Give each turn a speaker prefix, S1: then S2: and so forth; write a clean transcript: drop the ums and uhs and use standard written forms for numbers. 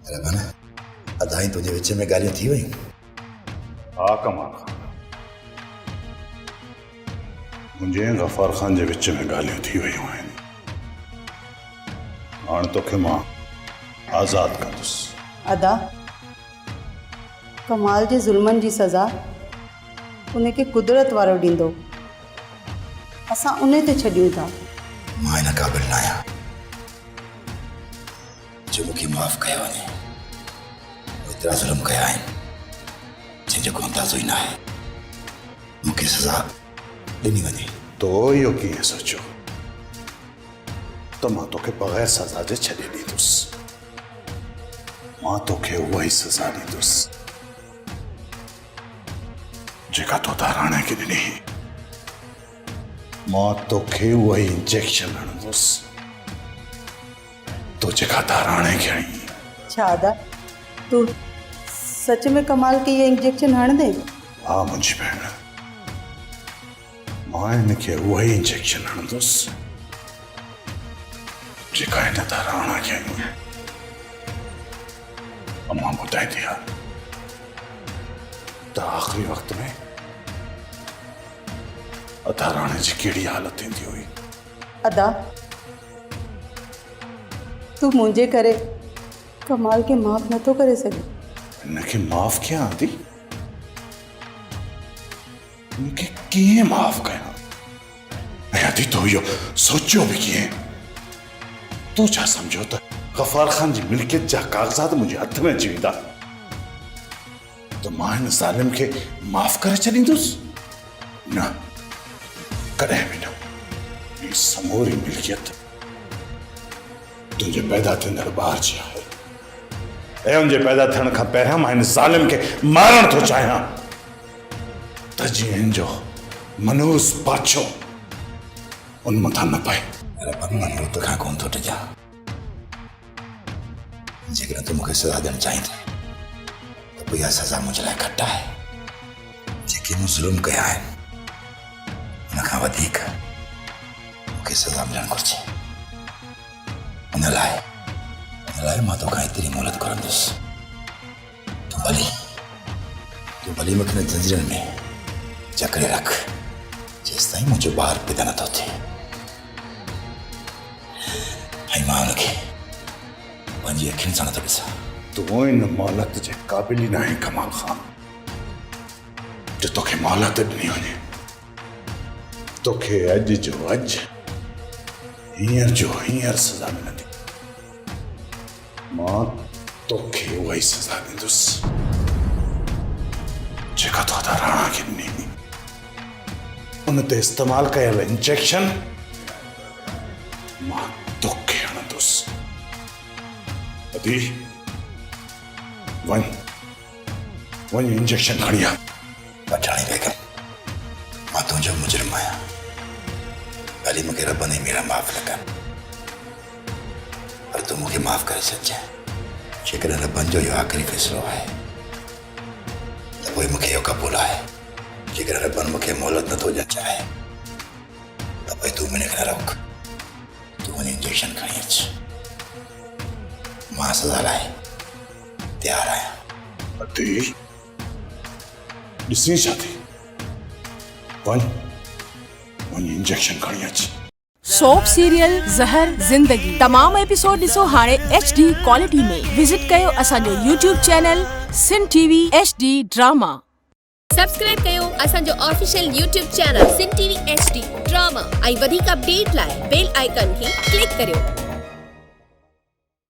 S1: रमन अदाई तुझे विच में गालियां थी वयूं?
S2: हा कमाल खान, मुझे गफ़ार खान जे विच में गालियां थी वयूं आहिनि। हाणे तोखे मां आज़ाद कंदुसि।
S3: अदा कमाल जे ज़ुल्मनि जी सज़ा उनखे कुदरत वारो ॾींदो, असां उन ते छॾियूं था।
S1: मां इन क़ाबिल न आहियां जो मूंखे माफ़ कयो वञे। एतिरा ज़ुल्म कया आहिनि जंहिंजो को अंदाज़ो ई न आहे। मूंखे सज़ा ॾिनी वञे।
S2: तो इहो कीअं सोचियो त मां तोखे बग़ैर सज़ा जे छॾे ॾींदुसि? मां तोखे उहा ई सज़ा ॾींदुसि जेका तो ताराणे खे ॾिनी। मां तोखे उहा ई इंजेक्शन हणंदुसि तो जेका ताराणे खे हणी।
S3: छा अदा तूं सच में कमाल खे इहे इंजेक्शन हणंदे?
S2: हा मुंहिंजी भेण, मां हिनखे उहा ई इंजेक्शन हणंदुसि जेका हिन ताराणा खे हणी। अम्मा ॿुधाईंदी आहे त आख़िरी वक़्त में ताराणे जी कहिड़ी हालत थींदी हुई।
S3: अदा तूं मुंहिंजे करे कमाल खे माफ़ नथो करे सघे।
S2: हिनखे माफ़ कीअं आंदी? हिनखे कीअं माफ़ कयां? ऐं अदी तो इहो सोचियो बि कीअं? तूं छा सम्झो त गफ़ार खान जी मिल्कियत जा कागज़ात मुंहिंजे हथ में अची वेंदा त मां हिन ज़ालिम खे माफ़ करे छॾींदुसि? न, कॾहिं बि न। ही समूरी मिल्कियत तुंहिंजे पैदा थींदड़ ॿार जी आहे ऐं उनजे पैदा थियण खां पहिरियां मां हिन ज़ालिम खे मारण थो चाहियां त जीअं हिन जो मनूस बादशाह उन मथां न पए।
S1: रमन मां तोखां कोन थो टिजां। जेकॾहिं तूं मूंखे सज़ा ॾियणु चाहींदे त पोइ इहा सज़ा मुंहिंजे लाइ घटि आहे। जेके मूं ज़ुल्म कया आहिनि उन खां वधीक मूंखे सज़ा मिलणु घुरिजे। उन लाइ मां तोखां एतिरी मोहलत घुरंदुसि। तूं भली मूंखे हिन ज़ंजीरनि में जकड़े रख जेसि ताईं मुंहिंजो ॿारु पैदा नथो थिए। ऐं मां हुनखे पंहिंजी अखियुनि सां नथो ॾिसां।
S2: तूं इन मोहलत जे क़ाबिल ई न आहीं कमाल खान जो तोखे मोहलत ॾिनी वञे। तोखे अॼु जो अॼु, हींअर जो हींअर सज़ा मिलंदी। मां तोखे उहा ई सज़ा ॾींदुसि जेका तो ताराणा खे ॾिनी। उन ते इस्तेमालु कयल इंजेक्शन मां तोखे हणंदुसि। अदी वञ इंजेक्शन खणी आ।
S1: पठाणी बेगम, मां तुंहिंजो मुजरिम आहियां। भली मूंखे रब ने मेरा माफ़ न कर, पर तूं मूंखे माफ़ करे छॾिजांइ। जेकॾहिं रबनि जो इहो आख़िरी फ़ैसिलो आहे त पोइ मूंखे इहो क़बूल आहे। जेकॾहिं रबनि मूंखे मोहलत नथो ॾियणु चाहे त पोइ तूं मुंहिंजे खे न रोक। तूं वञी इंजेक्शन खणी अच। मां सज़ा लाइ तयारु आहियां।
S2: अदी ॾिसी छा थी? वञ इंजेक्शन खणी अच।
S4: सोप सीरियल ज़हर ज़िंदगी तमाम एपिसोड ॾिसो हाणे HD क्वालिटी में। विजिट कयो असांजो YouTube चैनल सिन TV HD ड्रामा।
S5: सब्सक्राइब कयो असांजो ऑफिशियल YouTube चैनल सिन TV HD ड्रामा ऐं वधीक अपडेट लाइ बेल आइकन खे क्लिक करियो।